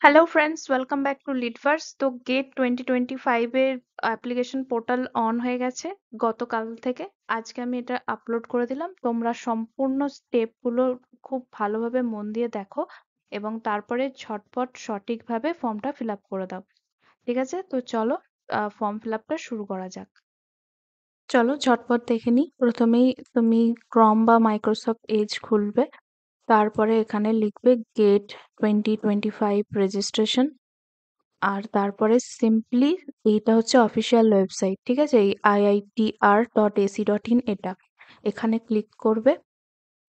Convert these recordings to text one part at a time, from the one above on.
Hello friends, welcome back to Leadverse. তো get 2025 এর application portal on হয়ে গেছে গতকাল থেকে। আজকে আমি এটা আপলোড করে দিলাম। তোমরা সম্পূর্ণ স্টেপগুলো খুব ভালোভাবে মন দিয়ে দেখো এবং তারপরে ঝটপট সঠিকভাবে ফর্মটা ফিল আপ করে দাও। ঠিক আছে? তো চলো ফর্ম ফিল আপটা শুরু করা যাক। চলো ঝটপট দেখে নিই। প্রথমেই তুমি ক্রম বা মাইক্রোসফট এজ খুলবে। তারপরে এখানে লিখবে গেট 2025 রেজিস্ট্রেশন। আর তারপরে সিম্পলি এইটা হচ্ছে অফিসিয়াল ওয়েবসাইট, ঠিক আছে? এই iitr.ac.in এটা। এখানে ক্লিক করবে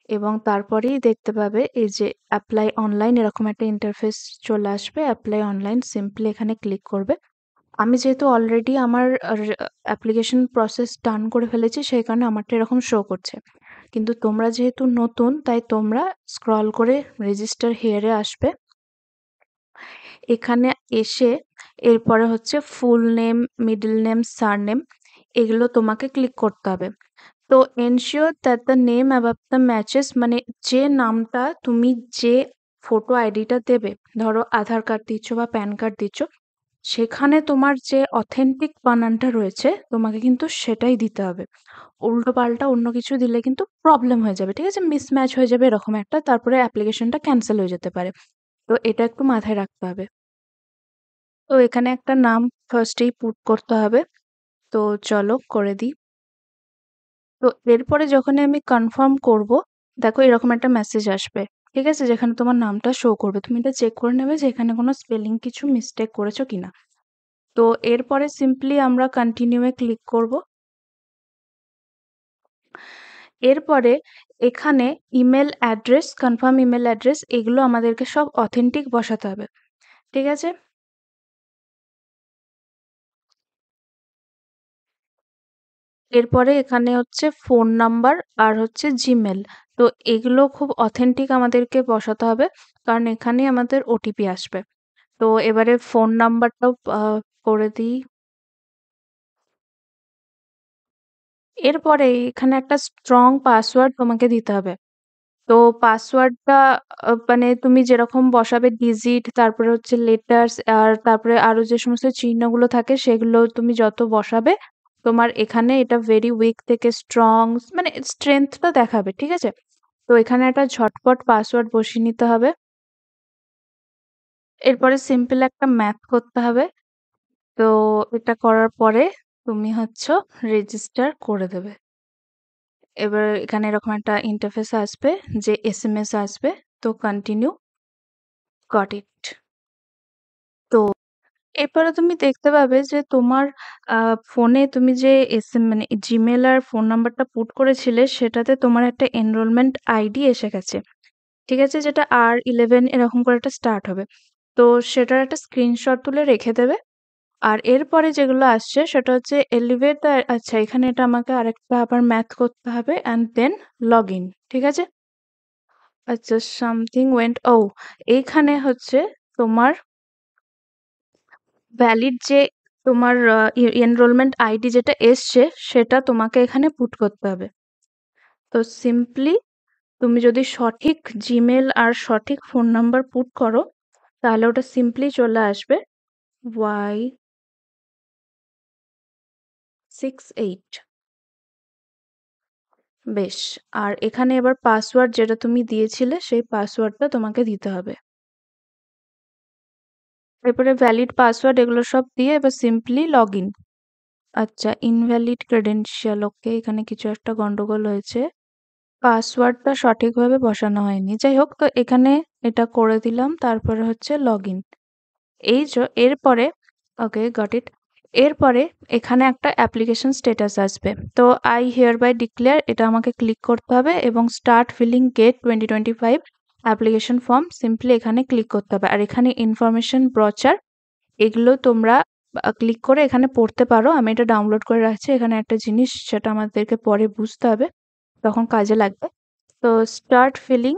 এবং তারপরেই দেখতে পাবে এই যে অ্যাপ্লাই অনলাইন এরকম একটা ইন্টারফেস চলে আসবে। অ্যাপ্লাই অনলাইন সিম্পলি এখানে ক্লিক করবে। আমি যেহেতু অলরেডি আমার অ্যাপ্লিকেশন প্রসেস ডান করে ফেলেছি সেই কারণে আমারটা এরকম শো করছে। কিন্তু তোমরা যেহেতু নতুন তাই তোমরা স্ক্রল করে রেজিস্টার হিয়ারে আসবে। এখানে এসে এরপরে হচ্ছে full name, middle name, surname এগুলো তোমাকে ক্লিক করতে হবে। তো ensure that the name above the matches, মানে যে নামটা তুমি যে ফটো আইডিটা দেবে, ধরো আধার কার্ড দিচ্ছ বা প্যান কার্ড দিচ্ছ, সেখানে তোমার যে অথেন্টিক বানানটা রয়েছে তোমাকে কিন্তু সেটাই দিতে হবে। উল্টো পাল্টা অন্য কিছু দিলে কিন্তু প্রবলেম হয়ে যাবে, ঠিক আছে? মিসম্যাচ হয়ে যাবে এরকম একটা, তারপরে অ্যাপ্লিকেশনটা ক্যান্সেল হয়ে যেতে পারে। তো এটা একটু মাথায় রাখতে হবে। তো এখানে একটা নাম ফার্স্টেই পুট করতে হবে। তো চলো করে দিই। তো এরপরে যখনই আমি কনফার্ম করব, দেখো এরকম একটা মেসেজ আসবে, ঠিক আছে? যেখানে তোমার নামটা শো করবে। তুমি এটা চেক করে নেবে যে এখানে কোনো স্পেলিং কিছু মিস্টেক করেছো কিনা। তো এরপরে সিম্পলি আমরা কন্টিনিউ এ ক্লিক করব। এরপরে এখানে email address, confirm email address এগুলো আমাদেরকে সব অথেন্টিক বসাতে হবে, ঠিক আছে? এরপরে এখানে হচ্ছে ফোন নাম্বার আর হচ্ছে জিমেল। তো এগুলো খুব অথেন্টিক আমাদেরকে বসাতে হবে, কারণ এখানে আমাদের ওটিপি আসবে। তো এবারে ফোন নাম্বারটাও করে দিই। এরপরে এখানে একটা স্ট্রং পাসওয়ার্ড তোমাকে দিতে হবে। তো পাসওয়ার্ডটা মানে তুমি যেরকম বসাবে ডিজিট, তারপরে হচ্ছে লেটার্স, আর তারপরে আরো যে সমস্ত চিহ্নগুলো থাকে সেগুলো তুমি যত বসাবে তোমার এখানে এটা ভেরি উইক থেকে স্ট্রং, মানে স্ট্রেংথটা দেখাবে, ঠিক আছে? তো এখানে একটা ঝটপট পাসওয়ার্ড বসিয়ে নিতে হবে। এরপরে সিম্পল একটা ম্যাথ করতে হবে। তো এটা করার পরে তুমি হচ্ছে রেজিস্টার করে দেবে। এবার এখানে এরকম একটা ইন্টারফেস আসবে যে এসএমএস আসবে। তো কন্টিনিউ, গট ইট। তো এরপরে তুমি দেখতে পাবে যে তোমার ফোনে তুমি যে মানে জিমেল আর ফোন নাম্বারটা পুট করেছিলে সেটাতে তোমার একটা এনরোলমেন্ট আইডি এসে গেছে, ঠিক আছে? যেটা R11 এরকম করে একটা স্টার্ট হবে। তো সেটার একটা স্ক্রিনশট তুলে রেখে দেবে। আর এরপরে যেগুলো আসছে সেটা হচ্ছে এলিভেট দ্য, আচ্ছা এখানে এটা আমাকে আরেকটা আবার ম্যাথ করতে হবে অ্যান্ড দেন লগ ইন, ঠিক আছে? আচ্ছা, সামথিং ওয়েন্ট, ও এইখানে হচ্ছে তোমার ভ্যালিড যে তোমার এনরোলমেন্ট আইডি যেটা এসছে সেটা তোমাকে এখানে পুট করতে হবে। তো সিম্পলি তুমি যদি সঠিক জিমেল আর সঠিক ফোন নাম্বার পুট করো তাহলে ওটা সিম্পলি চলে আসবে Y68। বেশ। আর এখানে এবার পাসওয়ার্ড যেটা তুমি দিয়েছিলে সেই পাসওয়ার্ডটা তোমাকে দিতে হবে। এরপরে ভ্যালিড পাসওয়ার্ড এগুলো সব দিয়ে এবার সিম্পলি লগ ইন। আচ্ছা, ইনভ্যালিড ক্রেডেনশিয়াল, ওকে এখানে কিছু একটা গন্ডগোল হয়েছে, পাসওয়ার্ডটা সঠিকভাবে বসানো হয়নি। যাই হোক, তো এখানে এটা করে দিলাম, তারপরে হচ্ছে লগ ইন। এই যে এরপরে, ওকে গট ইট। এরপরে এখানে একটা অ্যাপ্লিকেশন স্ট্যাটাস আসবে। তো আই হিয়ার বাই ডিক্লেয়ার এটা আমাকে ক্লিক করতে হবে এবং start filling GATE 2025 application form simply এখানে ক্লিক করতে হবে। আর এখানে ইনফরমেশন ব্রচার এগুলো তোমরা ক্লিক করে এখানে পড়তে পারো। আমি এটা ডাউনলোড করে রাখছি। এখানে একটা জিনিস সেটা আমাদেরকে পরে বুঝতে হবে, তখন কাজে লাগবে। তো স্টার্ট ফিলিং,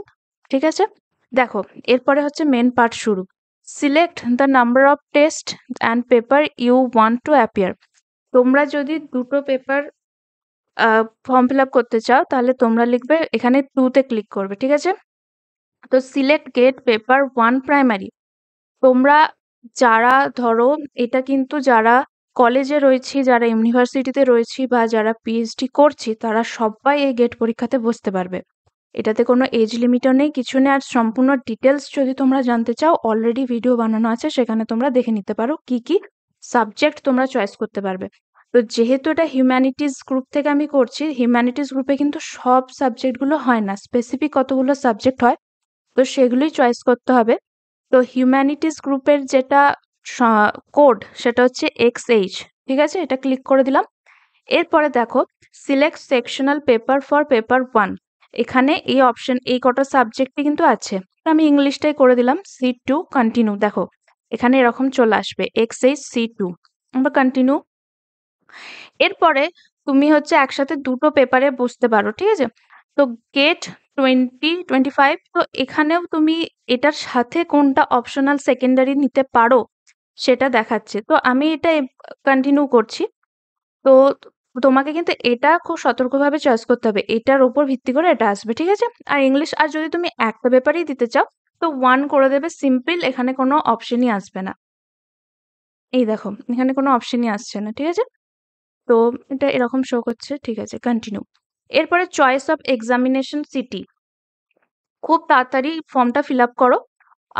ঠিক আছে? দেখো এরপরে হচ্ছে মেন পার্ট শুরু। Select the number of test and paper you want to appear. তোমরা যদি দুটো পেপার ফর্ম ফিল আপ করতে চাও তাহলে তোমরা লিখবে এখানে 2 তে ক্লিক করবে, ঠিক আছে? তো সিলেক্ট গেট পেপার 1 প্রাইমারি। তোমরা যারা ধরো এটা কিন্তু যারা কলেজে রয়েছি, যারা ইউনিভার্সিটিতে রয়েছি বা যারা পিএইচডি করছি তারা সবাই এই গেট পরীক্ষাতে বসতে পারবে। এটাতে কোনো এজ লিমিটও নেই, কিছু নেই। আর সম্পূর্ণ ডিটেলস যদি তোমরা জানতে চাও অলরেডি ভিডিও বানানো আছে, সেখানে তোমরা দেখে নিতে পারো কি কি সাবজেক্ট তোমরা চয়েস করতে পারবে। তো যেহেতু এটা হিউম্যানিটিজ গ্রুপ থেকে আমি করছি, হিউম্যানিটিজ গ্রুপে কিন্তু সব সাবজেক্টগুলো হয় না, স্পেসিফিক কতগুলো সাবজেক্ট হয়, তো সেগুলোই চয়েস করতে হবে। তো হিউম্যানিটিজ গ্রুপের যেটা কোড সেটা হচ্ছে XH, ঠিক আছে, এটা ক্লিক করে দিলাম। এরপরে দেখো select sectional paper for paper 1, এখানে এই অপশন এই কটা সাবজেক্টই কিন্তু আছে, তো আমি ইংলিশটাই করে দিলাম। C2 কন্টিনিউ, দেখো এখানে এরকম চলে আসবে XH C2, আমরা কন্টিনিউ। এরপরে তুমি হচ্ছে একসাথে দুটো পেপারে বসতে পারো, ঠিক আছে। তো গেট 2025, তো এখানেও তুমি এটার সাথে কোনটা অপশনাল সেকেন্ডারি নিতে পারো সেটা দেখাচ্ছে। তো আমি এটা কন্টিনিউ করছি। তো তোমাকে কিন্তু এটা খুব সতর্কভাবে চয়েস করতে হবে, এটার উপর ভিত্তি করে এটা আসবে, ঠিক আছে। আর ইংলিশ, আর যদি তুমি একটা পেপারই দিতে চাও তো 1 করে দেবে, সিম্পল, এখানে কোনো অপশনই আসবে না। এই দেখো এখানে কোনো অপশনই আসছে না, ঠিক আছে। তো এটা এরকম শো করছে, ঠিক আছে, কন্টিনিউ। এরপরে চয়েস অফ এক্সামিনেশন সিটি, খুব তাড়াতাড়ি ফর্মটা ফিল আপ করো।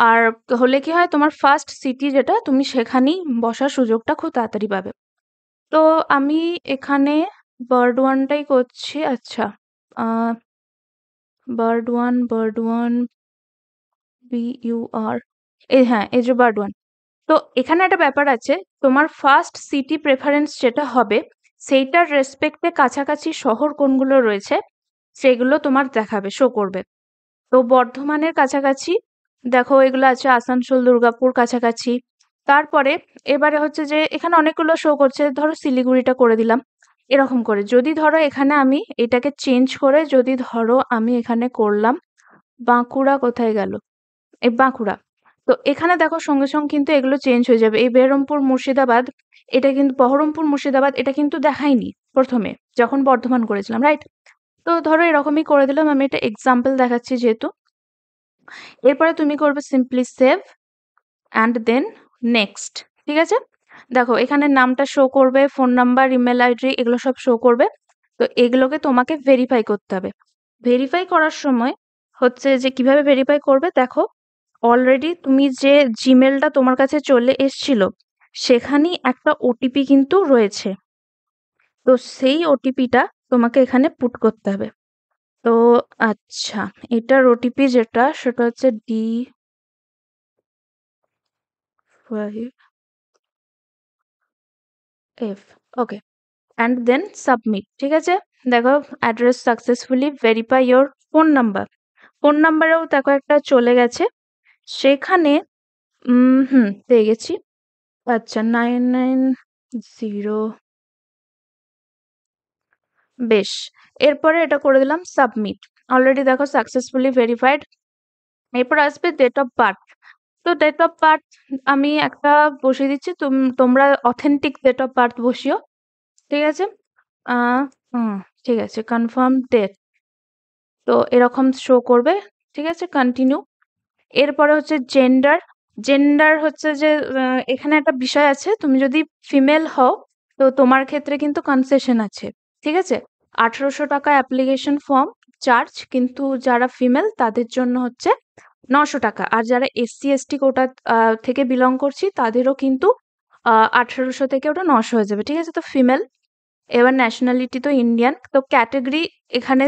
আর হলে কি হয়, তোমার ফার্স্ট সিটি যেটা তুমি সেখানেই বসার সুযোগটা খুব তাড়াতাড়ি পাবে। তো আমি এখানে বার্ড ওয়ানটাই করছি। আচ্ছা, বার্ড ওয়ান BUR, এই হ্যাঁ, এই যে বার্ড ওয়ান। তো এখানে একটা ব্যাপার আছে, তোমার ফার্স্ট সিটি প্রেফারেন্স যেটা হবে সেইটার রেসপেক্টে কাছাকাছি শহর কোনগুলো রয়েছে সেগুলো তোমার দেখাবে, শো করবে। তো বর্ধমানের কাছাকাছি দেখো এগুলো আছে, আসানসোল, দুর্গাপুর কাছাকাছি। তারপরে এবারে হচ্ছে যে এখানে অনেকগুলো শো করছে, ধরো শিলিগুড়িটা করে দিলাম। এরকম করে যদি ধরো এখানে আমি এটাকে চেঞ্জ করে যদি ধরো আমি এখানে করলাম বাঁকুড়া, কোথায় গেল এই বাঁকুড়া, তো এখানে দেখো সঙ্গে সঙ্গে কিন্তু এগুলো চেঞ্জ হয়ে যাবে। এই বেরমপুর মুর্শিদাবাদ, এটা কিন্তু বহরমপুর মুর্শিদাবাদ, এটা কিন্তু দেখায়নি প্রথমে যখন বর্ধমান করেছিলাম, রাইট। তো ধরো এরকমই করে দিলাম, আমি এটা এক্সাম্পল দেখাচ্ছি যেহেতু। এরপরে তুমি করবে simply save and then next, ঠিক আছে। দেখো এখানে নামটা শো করবে, ফোন নাম্বার, ইমেল আইডি, এগুলো সব শো করবে। তো এগুলোকে তোমাকে ভেরিফাই করতে হবে। ভেরিফাই করার সময় হচ্ছে যে কিভাবে ভেরিফাই করবে, দেখো অলরেডি তুমি যে জিমেলটা তোমার কাছে চলে এসছিল সেখানেই একটা ওটিপি কিন্তু রয়েছে। তো সেই ওটিপিটা তোমাকে এখানে পুট করতে হবে। তো আচ্ছা, এটার ওটিপি যেটা সেটা হচ্ছে D5F, okay, and then submit, ঠিক আছে। দেখো address successfully, verify your phone number, phone নাম্বারেও দেখো একটা চলে গেছে সেখানে। পেয়ে গেছি। আচ্ছা, 990, বেশ। এরপরে এটা করে দিলাম সাবমিট, অলরেডি দেখো সাকসেসফুলি ভেরিফাইড। এরপর আসবে ডেট অফ বার্থ। তো ডেট অফ বার্থ আমি একটা বসিয়ে দিচ্ছি, তোমরা অথেন্টিক ডেট অফ বার্থ বসিও, ঠিক আছে। আহ হুম, ঠিক আছে, কনফার্ম ডেট, তো এরকম শো করবে, ঠিক আছে, কন্টিনিউ। এরপরে হচ্ছে জেন্ডার, জেন্ডার হচ্ছে যে এখানে একটা বিষয় আছে, তুমি যদি ফিমেল হও তো তোমার ক্ষেত্রে কিন্তু কনসেশন আছে, ঠিক আছে। 1800 টাকা অ্যাপ্লিকেশন ফর্ম চার্জ, কিন্তু যারা ফিমেল তাদের জন্য হচ্ছে 900 টাকা। আর যারা SC ST কোটা থেকে বিলং করছি তাদেরও কিন্তু 1800 থেকে ওটা 900 হয়ে যাবে, ঠিক আছে। তো ফিমেল। এবার ন্যাশনালিটি তো ইন্ডিয়ান। তো ক্যাটেগরি, এখানে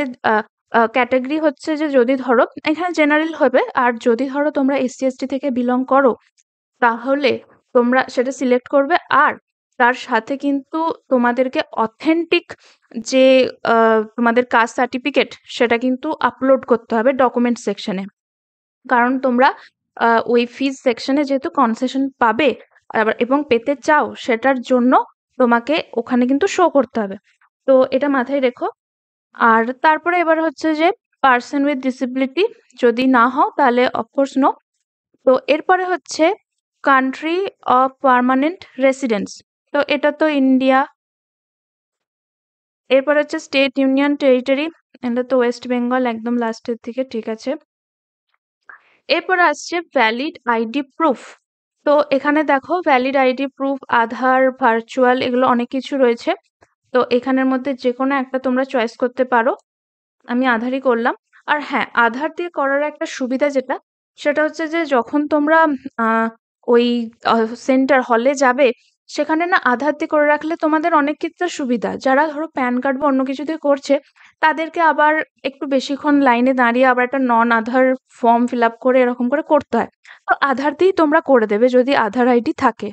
ক্যাটেগরি হচ্ছে যে যদি ধরো এখানে জেনারেল হবে, আর যদি ধরো তোমরা SC ST থেকে বিলং করো তাহলে তোমরা সেটা সিলেক্ট করবে। আর তার সাথে কিন্তু তোমাদেরকে অথেন্টিক যে তোমাদের কাস্ট সার্টিফিকেট সেটা কিন্তু আপলোড করতে হবে ডকুমেন্ট সেকশনে। কারণ তোমরা ওই ফিজ সেকশনে যেহেতু কনসেশন পাবে এবং পেতে চাও, সেটার জন্য তোমাকে ওখানে কিন্তু শো করতে হবে। তো এটা মাথায় রেখো। আর তারপরে এবার হচ্ছে যে পার্সন উইথ ডিসেবিলিটি, যদি না হও তাহলে অফকোর্স নো। তো এরপরে হচ্ছে কান্ট্রি অফ পার্মানেন্ট রেসিডেন্স, তো এটা তো ইন্ডিয়া। এরপর হচ্ছে স্টেট, ইউনিয়ন, টেরিটরি, এটা তো ওয়েস্ট বেঙ্গল একদম লাস্টের দিকে, ঠিক আছে। এরপর আসছে ভ্যালিড আইডি প্রুফ, তো এখানে দেখো ভ্যালিড আইডি প্রুফ, আধার, ভার্চুয়াল, এগুলো অনেক কিছু রয়েছে। তো এখানের মধ্যে যেকোনো একটা তোমরা চয়েস করতে পারো। আমি আধারই করলাম। আর হ্যাঁ, আধার দিয়ে করার একটা সুবিধা যেটা, সেটা হচ্ছে যে যখন তোমরা আহ ওই সেন্টার হলে যাবে, সেখানে না আধার দিয়ে করে রাখলে তোমাদের অনেক ক্ষেত্রে সুবিধা। যারা ধরো প্যান কার্ড বা অন্য কিছু দিয়ে করছে, তাদেরকে আবার একটু বেশিক্ষণ লাইনে দাঁড়িয়ে আবার একটা নন আধার ফর্ম ফিল আপ করে এরকম করে করতে হয়। তো আধার দিয়েই তোমরা করে দেবে যদি আধার আইডি থাকে।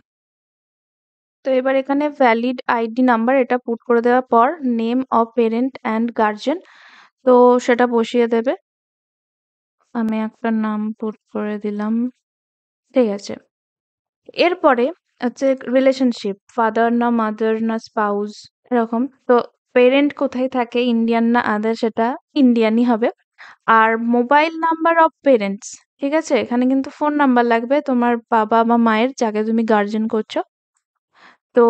তো এবার এখানে ভ্যালিড আইডি নাম্বার এটা পুট করে দেওয়ার পর name of parent and guardian, তো সেটা বসিয়ে দেবে। আমি একটা নাম পুট করে দিলাম। ঠিক আছে। এরপরে হচ্ছে রিলেশনশিপ, ফাদার না মাদার না স্পাউস, এরকম। তো পেরেন্ট কোথায় থাকে, ইন্ডিয়ান না আদার, সেটা ইন্ডিয়ানই হবে। আর মোবাইল নাম্বার অফ পেরেন্টস, ঠিক আছে, এখানে কিন্তু ফোন নাম্বার লাগবে তোমার বাবা বা মায়ের, যাকে তুমি গার্জেন করছো। তো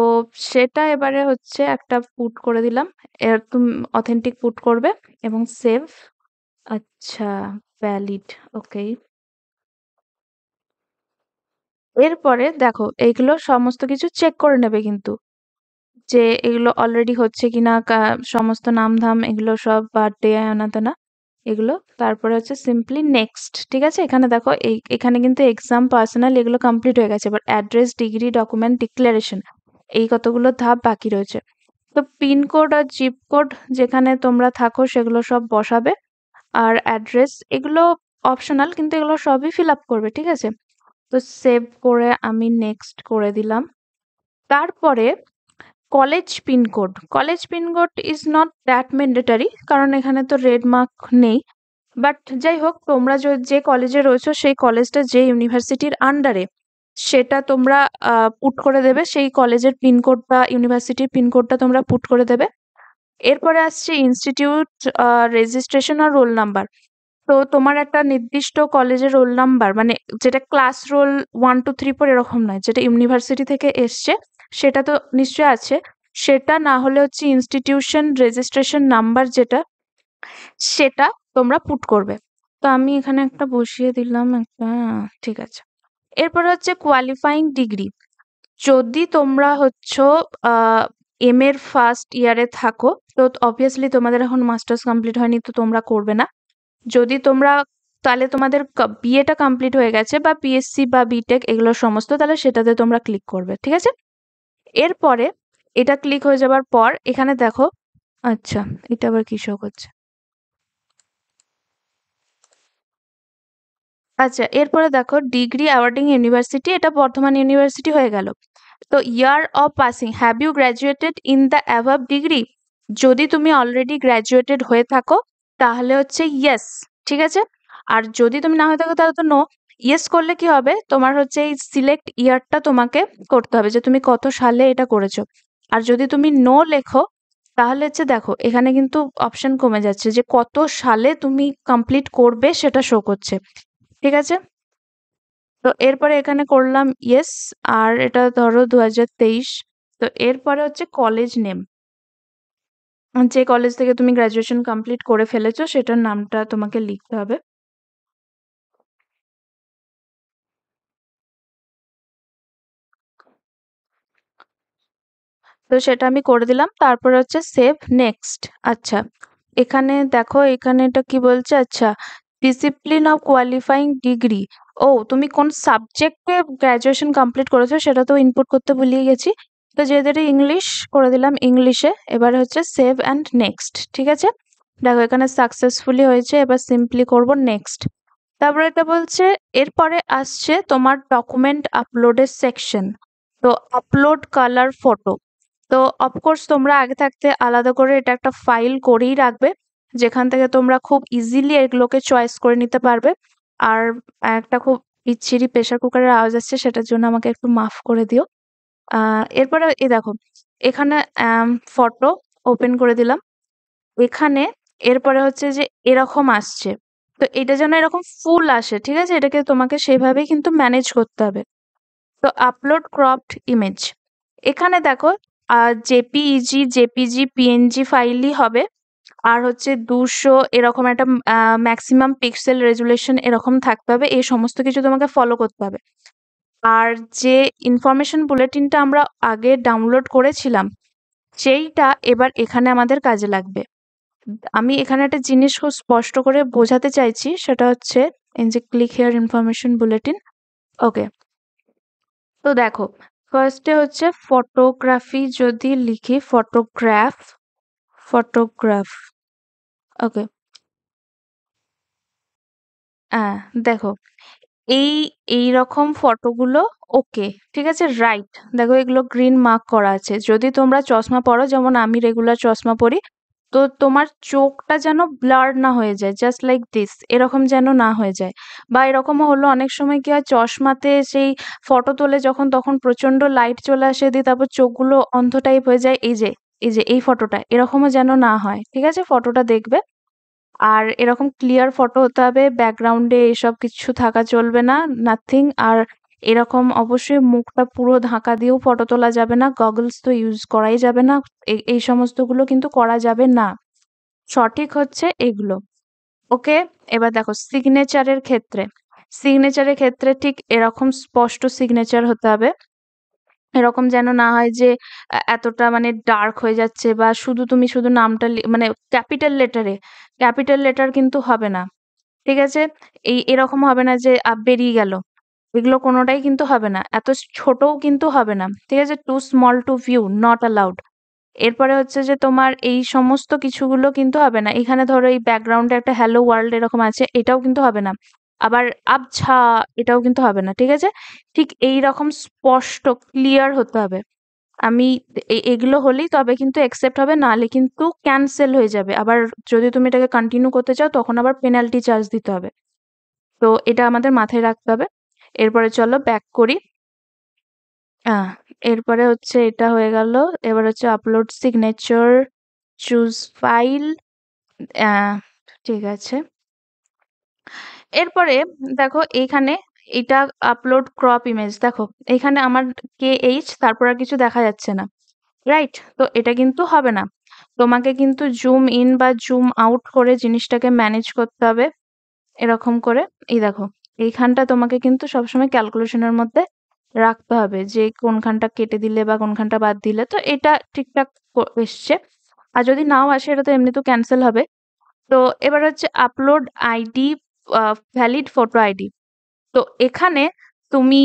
সেটা এবারে হচ্ছে একটা পুট করে দিলাম। এর তুমি অথেন্টিক পুট করবে এবং সেভ। আচ্ছা, ভ্যালিড, ওকে। এরপরে দেখো এইগুলো সমস্ত কিছু চেক করে নেবে কিন্তু, যে এগুলো অলরেডি হচ্ছে কিনা, সমস্ত নাম ধাম এগুলো সব, বার্থডে আনা তেনা এগুলো। তারপরে হচ্ছে সিম্পলি নেক্সট, ঠিক আছে। এখানে দেখো এখানে কিন্তু এক্সাম, পার্সোনাল এগুলো কমপ্লিট হয়ে গেছে। এবার অ্যাড্রেস, ডিগ্রি, ডকুমেন্ট, ডিক্লারেশন, এই কতগুলো ধাপ বাকি রয়েছে। তো পিনকোড আর জিপ কোড যেখানে তোমরা থাকো সেগুলো সব বসাবে। আর অ্যাড্রেস এগুলো অপশনাল, কিন্তু এগুলো সবই ফিল আপ করবে, ঠিক আছে। তো সেভ করে আমি নেক্সট করে দিলাম। তারপরে college pincode, college pincode is not that mandatory, কারণ এখানে তো রেড মার্ক নেই। বাট যাই হোক, তোমরা যে কলেজে রয়েছো সেই কলেজটা যে ইউনিভার্সিটির আন্ডারে, সেটা তোমরা পুট করে দেবে। সেই কলেজের পিনকোড বা ইউনিভার্সিটির পিনকোডটা তোমরা পুট করে দেবে। এরপরে আসছে ইনস্টিটিউট রেজিস্ট্রেশন আর রোল নাম্বার। তো তোমার একটা নির্দিষ্ট কলেজের রোল নাম্বার, মানে যেটা ক্লাস রোল 1 2 3 4 এরকম নয়, যেটা ইউনিভার্সিটি থেকে এসছে সেটা তো নিশ্চয়ই আছে। সেটা না হলে হচ্ছে ইনস্টিটিউশন রেজিস্ট্রেশন নাম্বার যেটা, সেটা তোমরা পুট করবে। তো আমি এখানে একটা বসিয়ে দিলাম একটা, ঠিক আছে। এরপরে হচ্ছে কোয়ালিফাইং ডিগ্রি। যদি তোমরা হচ্ছে এম এর ফার্স্ট ইয়ারে থাকো, তো অবভিয়াসলি তোমাদের এখন মাস্টার্স কমপ্লিট হয়নি, তো তোমরা করবে না। যদি তোমরা, তাহলে তোমাদের বিএটা কমপ্লিট হয়ে গেছে বা পিএসসি বা বিটেক এগুলো সমস্ত, তাহলে সেটাতে তোমরা ক্লিক করবে, ঠিক আছে। এরপরে এটা ক্লিক হয়ে যাবার পর এখানে দেখো, আচ্ছা এটা আবার কি শো করছে, আচ্ছা এরপরে দেখো ডিগ্রি অ্যাওয়ার্ডিং ইউনিভার্সিটি, এটা বর্ধমান ইউনিভার্সিটি হয়ে গেল। তো year of passing, have you graduated in the above degree, যদি তুমি অলরেডি গ্র্যাজুয়েটেড হয়ে থাকো তাহলে হচ্ছে ইয়েস, ঠিক আছে। আর যদি তুমি না হয়ে থাকো তাহলে তো নো। ইয়েস করলে কি হবে, তোমার হচ্ছে এই সিলেক্ট ইয়ারটা তোমাকে করতে হবে, যে তুমি কত সালে এটা করেছো। আর যদি তুমি নো লেখো, তাহলে হচ্ছে দেখো এখানে কিন্তু অপশন কমে যাচ্ছে, যে কত সালে তুমি কমপ্লিট করবে সেটা শো করছে, ঠিক আছে। তো এরপরে এখানে করলাম ইয়েস। আর এটা ধরো 2023। তো এরপরে হচ্ছে কলেজ নেম, যে কলেজ থেকে তুমি গ্রাজুয়েশন কমপ্লিট করে ফেলেছো সেটার নামটা তোমাকে লিখতে হবে। তো সেটা আমি করে দিলাম। তারপরে হচ্ছে সেভ নেক্সট। আচ্ছা, এখানে দেখো এখানে এটা কি বলছে, আচ্ছা ডিসিপ্লিন অফ কোয়ালিফাইং ডিগ্রি। ও, তুমি কোন সাবজেক্টে গ্রাজুয়েশন কমপ্লিট করেছো সেটা তো ইনপুট করতে ভুলিয়ে গেছি। তো যেহেতু এটা ইংলিশ, করে দিলাম ইংলিশে। এবারে হচ্ছে সেভ অ্যান্ড নেক্সট, ঠিক আছে। দেখো এখানে সাকসেসফুলি হয়েছে, এবার সিম্পলি করব নেক্সট। তারপরে এটা বলছে এরপরে আসছে তোমার ডকুমেন্ট আপলোডের সেকশন। তো আপলোড কালার ফটো। তো অফকোর্স তোমরা আগে থাকতে আলাদা করে এটা একটা ফাইল করেই রাখবে, যেখান থেকে তোমরা খুব ইজিলি এগুলোকে চয়েস করে নিতে পারবে। আর একটা খুব বিচ্ছিরি প্রেসার কুকারের আওয়াজ আসছে, সেটার জন্য আমাকে একটু মাফ করে দিও। এরপরে এই দেখো এখানে ফটো ওপেন করে দিলাম। এখানে এরপরে হচ্ছে যে এরকম আসছে। তো এটা যেন এরকম ফুল আসে, ঠিক আছে, এটাকে তোমাকে সেইভাবেই কিন্তু ম্যানেজ করতে হবে। তো আপলোড ক্রপড ইমেজ, এখানে দেখো জেপিইজি, জেপিজি, পিএনজি ফাইলই হবে। আর হচ্ছে 200 এরকম একটা ম্যাক্সিমাম পিক্সেল রেজুলেশন এরকম থাকতে হবে, এই সমস্ত কিছু তোমাকে ফলো করতে হবে। আর যে ইনফরমেশন বুলেটিনটা আমরা আগে ডাউনলোড করেছিলাম সেইটা এবার এখানে আমাদের কাজে লাগবে। আমি এখানে একটা জিনিস খুব স্পষ্ট করে বোঝাতে চাইছি, সেটা হচ্ছে এই যে ক্লিক হেয়ার ইনফরমেশন বুলেটিন। ওকে, তো দেখো ফার্স্টে হচ্ছে ফটোগ্রাফি, যদি লিখি ফটোগ্রাফ, ফটোগ্রাফ, ওকে, হ্যাঁ, দেখো এই এইরকম ফটোগুলো, ওকে, ঠিক আছে, রাইট, দেখো এগুলো গ্রিন মার্ক করা আছে। যদি তোমরা চশমা পরো, যেমন আমি রেগুলার চশমা পরি, তো তোমার চোখটা যেন ব্লার না হয়ে যায়, জাস্ট লাইক দিস, এরকম যেন না হয়ে যায়। বা এরকমও হলো অনেক সময় কি হয়, চশমাতে সেই ফটো তোলে যখন, তখন প্রচন্ড লাইট চলে আসে, দিয়ে তারপর চোখগুলো অন্ধ টাইপ হয়ে যায়। এই যে এই ফটোটা এরকমও যেন না হয়, ঠিক আছে? ফটোটা দেখবে, আর এরকম ক্লিয়ার ফটো হতে হবে, ব্যাকগ্রাউন্ডে এসব কিছু থাকা চলবে না, নাথিং। আর এরকম অবশ্যই মুখটা পুরো ঢাকা দিয়েও ফটো তোলা যাবে না, গগলস তো ইউজ করাই যাবে না, এই সমস্তগুলো কিন্তু করা যাবে না। সঠিক হচ্ছে এগুলো। ওকে, এবার দেখো সিগনেচারের ক্ষেত্রে ঠিক এরকম স্পষ্ট সিগনেচার হতে হবে। এরকম যেন না হয় যে এতটা মানে ডার্ক হয়ে যাচ্ছে, বা তুমি শুধু নামটা মানে ক্যাপিটাল লেটার কিন্তু হবে না, ঠিক আছে? এরকম হবে না যে বেরিয়ে গেল, এগুলো কোনোটাই কিন্তু হবে না, এত ছোটও কিন্তু হবে না, ঠিক আছে? Too small to view, not allowed. এরপরে হচ্ছে যে তোমার এই সমস্ত কিছুগুলো কিন্তু হবে না। এখানে ধরো এই ব্যাকগ্রাউন্ডে একটা হ্যালো ওয়ার্ল্ড এরকম আছে, এটাও কিন্তু হবে না। আবার আবছা, এটাও কিন্তু হবে না, ঠিক আছে? ঠিক এই রকম স্পষ্ট ক্লিয়ার হতে হবে। আমি এগুলো হলেই তবে কিন্তু একসেপ্ট হবে, নাহলে কিন্তু ক্যান্সেল হয়ে যাবে। আবার যদি তুমি এটাকে কন্টিনিউ করতে চাও, তখন আবার পেনাল্টি চার্জ দিতে হবে। তো এটা আমাদের মাথায় রাখতে হবে। এরপরে চলো ব্যাক করি। আহ এরপরে হচ্ছে এটা হয়ে গেল। এবার হচ্ছে আপলোড সিগনেচার, চুজ ফাইল, ঠিক আছে। এরপরে দেখো এইখানে এটা আপলোড ক্রপ ইমেজ, দেখো এখানে আমার KH, তারপর আর কিছু দেখা যাচ্ছে না, রাইট? তো এটা কিন্তু হবে না, তোমাকে কিন্তু জুম ইন বা জুম আউট করে জিনিসটাকে ম্যানেজ করতে হবে, এরকম করে। এই দেখো এইখানটা তোমাকে কিন্তু সবসময় ক্যালকুলেশনের মধ্যে রাখতে হবে, যে কোনখানটা কেটে দিলে বা কোনখানটা বাদ দিলে। তো এটা ঠিকঠাক এসছে। আর যদি নাও আসে, এটা তো এমনি তো ক্যান্সেল হবে। তো এবার হচ্ছে upload ID, valid photo ID. তো এখানে তুমি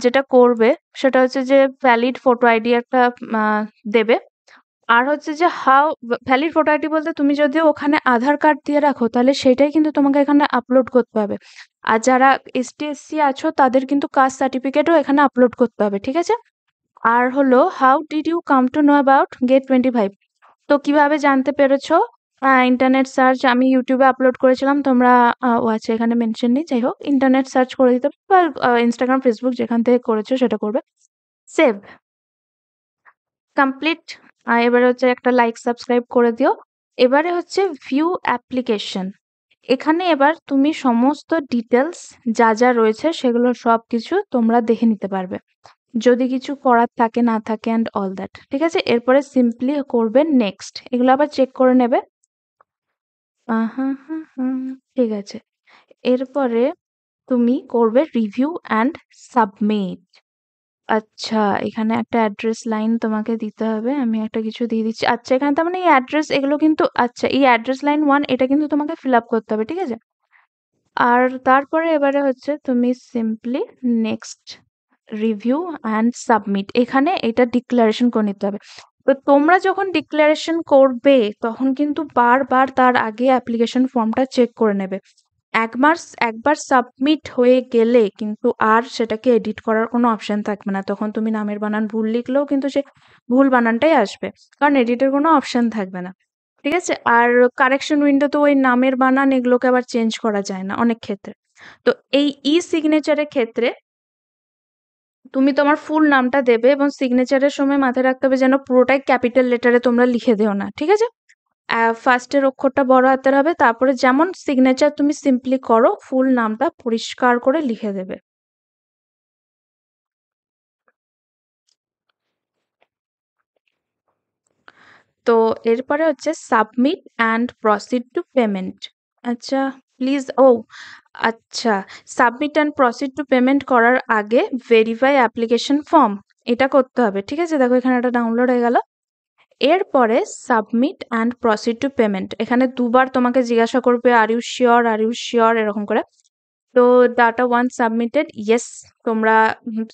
যেটা করবে সেটা হচ্ছে যে ভ্যালিড ফটো আইডি একটা আহ, দেবে। আর হচ্ছে যে হাউ ভ্যালিড ফটো আইডি বলতে, তুমি যদি ওখানে আধার কার্ড দিয়ে রাখো, তাহলে সেটাই কিন্তু তোমাকে এখানে আপলোড করতে হবে। আর যারা ST SC আছো, তাদের কিন্তু কাস্ট সার্টিফিকেটও এখানে আপলোড করতে হবে, ঠিক আছে? আর হলো how did you come to know about GATE 25? তো কিভাবে জানতে পেরেছো? ইন্টারনেট সার্চ, আমি ইউটিউবে আপলোড করেছিলাম, তোমরা ও আচ্ছা এখানে মেনশন নেই, যাই হোক ইন্টারনেট সার্চ করে দিতে পারো, বা ইনস্টাগ্রাম ফেসবুক যেখান থেকে করেছো সেটা করবে। Save, complete. এবারে হচ্ছে একটা লাইক সাবস্ক্রাইব করে দিও। এবারে হচ্ছে ভিউ অ্যাপ্লিকেশন। এখানে এবার তুমি সমস্ত ডিটেলস যা যা রয়েছে সেগুলো সবকিছু তোমরা দেখে নিতে পারবে, যদি কিছু করার থাকে না থাকে অ্যান্ড অল দ্যাট, ঠিক আছে? এরপরে সিম্পলি করবে নেক্সট, এগুলো আবার চেক করে নেবে। ঠিক আছে। এরপরে তুমি করবে রিভিউ অ্যান্ড সাবমিট। আচ্ছা, এখানে একটা অ্যাড্রেস লাইন তোমাকে দিতে হবে। আমি একটা কিছু দিয়ে দিচ্ছি। আচ্ছা, এখানে তার মানে এই অ্যাড্রেস এগুলো কিন্তু, আচ্ছা এই অ্যাড্রেস লাইন 1 এটা কিন্তু তোমাকে ফিল আপ করতে হবে, ঠিক আছে? আর তারপরে এবারে হচ্ছে তুমি simply next, review and submit, এখানে এটা ডিক্লারেশন করে নিতে হবে। তো তোমরা যখন ডিক্লারেশন করবে, তখন কিন্তু বারবার তার আগে অ্যাপ্লিকেশন ফর্মটা চেক করে নেবে। একবার একবার সাবমিট হয়ে গেলে কিন্তু আর সেটাকে এডিট করার কোনো অপশন থাকবে না। তখন তুমি নামের বানান ভুল লিখলেও কিন্তু সে ভুল বানানটাই আসবে, কারণ এডিটের কোনো অপশন থাকবে না, ঠিক আছে? আর কারেকশন উইন্ডোতে ওই নামের বানান এগুলোকে আবার চেঞ্জ করা যায় না অনেক ক্ষেত্রে। তো এই সিগনেচারের ক্ষেত্রে তুমি তোমার ফুল নামটা দেবে, এবং সিগনেচারের সময় মাথায় রাখতে হবে যেন পুরোটাই ক্যাপিটাল লেটারে তোমরা লিখে দিও না, ঠিক আছে? ফার্স্টের অক্ষরটা বড় হাতের হবে, তারপরে যেমন সিগনেচার তুমি সিম্পলি করো, ফুল নামটা পরিষ্কার করে লিখে দেবে। তো এরপরে হচ্ছে submit and proceed to payment. আচ্ছা, প্লিজ। ও আচ্ছা, submit and proceed to payment করার আগে ভেরিফাই অ্যাপ্লিকেশন ফর্ম, এটা করতে হবে। ঠিক আছে, দেখো এখানে একটা ডাউনলোড হয়ে গেল। এরপরে submit and proceed to payment, এখানে দুবার তোমাকে জিজ্ঞাসা করবে আর ইউ শিওর এরকম করে। তো ডাটা ওয়ান সাবমিটেড, ইয়েস। তোমরা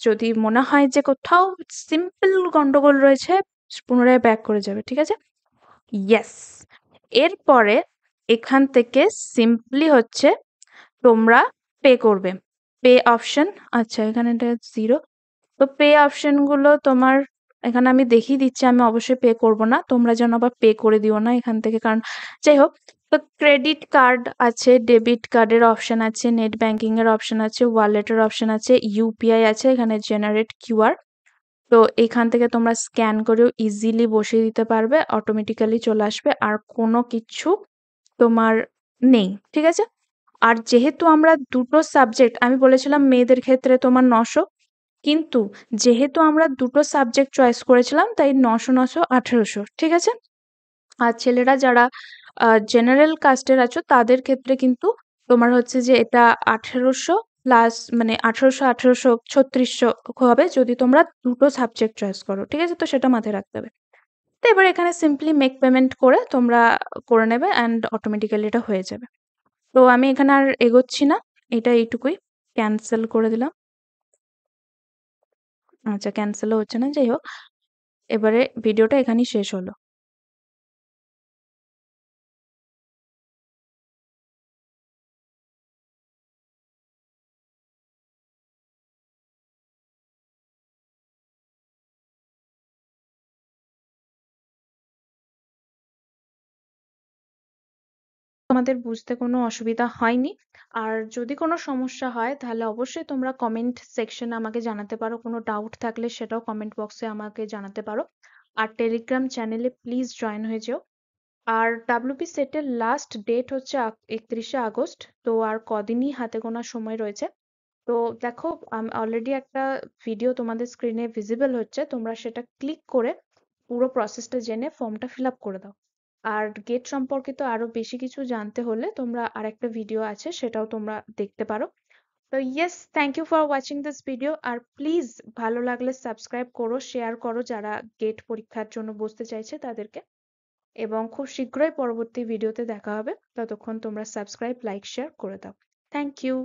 যদি মনে হয় যে কোথাও সিম্পল গন্ডগোল রয়েছে, পুনরায় ব্যাক করে যাবে। ঠিক আছে, ইয়েস। এরপরে এখান থেকে সিম্পলি হচ্ছে তোমরা পে করবে। পে অপশন, আচ্ছা এখানে এটা 0। তো পে অপশন গুলো তোমার এখানে আমি দেখিয়ে দিচ্ছি। আমি অবশ্যই পে করব না, তোমরা যেন আবার পে করে দিও না এখান থেকে, কারণ যাই হোক। তো ক্রেডিট কার্ড আছে, ডেবিট কার্ডের অপশন আছে, নেট ব্যাংকিং এর অপশন আছে, ওয়ালেটের অপশন আছে, ইউপিআই আছে, এখানে জেনারেট কিউআর। তো এখান থেকে তোমরা স্ক্যান করেও ইজিলি বসিয়ে দিতে পারবে, অটোমেটিক্যালি চলে আসবে, আর কোনো কিছু তোমার নেই। ঠিক আছে, আর যেহেতু আমরা দুটো সাবজেক্ট, আমি বলেছিলাম মেয়েদের ক্ষেত্রে তোমার 900, কিন্তু যেহেতু আমরা দুটো সাবজেক্ট চয়েস করেছিলাম তাই 900 1800। ঠিক আছে, আর ছেলেরা যারা জেনারেল কাস্টের আছো তাদের ক্ষেত্রে কিন্তু তোমার হচ্ছে যে এটা 1800 প্লাস, মানে 1800 হবে যদি তোমরা দুটো সাবজেক্ট চয়েস করো। ঠিক আছে, তো সেটা মাথায় রাখতে হবে। তো এবার এখানে সিম্পলি মেক পেমেন্ট করে তোমরা করে নেবে অ্যান্ড অটোমেটিক্যালি এটা হয়ে যাবে। তো আমি এখানে আর এগোচ্ছি না, এটা এইটুকুই, ক্যান্সেল করে দিলাম। আচ্ছা, ক্যান্সেলও হচ্ছে না, যাই হোক। এবারে ভিডিওটা এখানেই শেষ হলো। তোমাদের বুঝতে কোনো অসুবিধা হয়নি। আর যদি কোনো সমস্যা হয় তাহলে অবশ্যই তোমরা কমেন্ট সেকশনে আমাকে জানাতে পারো, কোনো ডাউট থাকলে সেটাও কমেন্ট বক্সে আমাকে জানাতে পারো। আর টেলিগ্রাম চ্যানেলে প্লিজ জয়েন হয়ে যেও। আর ডাব্লিউপি সেটের লাস্ট ডেট হচ্ছে 31শে আগস্ট, তো আর কদিনই হাতে গোনা সময় রয়েছে। তো দেখো, অলরেডি একটা ভিডিও তোমাদের স্ক্রিনে ভিজিবল হচ্ছে, তোমরা সেটা ক্লিক করে পুরো প্রসেসটা জেনে ফর্মটা ফিল আপ করে দাও। আর গেট সম্পর্কিত আরো বেশি কিছু জানতে হলে তোমরা আরেকটা ভিডিও আছে, সেটাও তোমরা দেখতে পারো। তো yes, thank you for watching this video. আর প্লিজ ভালো লাগলে সাবস্ক্রাইব করো, শেয়ার করো যারা গেট পরীক্ষার জন্য বসতে চাইছে তাদেরকে। এবং খুব শীঘ্রই পরবর্তী ভিডিওতে দেখা হবে, ততক্ষণ তোমরা সাবস্ক্রাইব, লাইক, শেয়ার করে দাও। Thank you.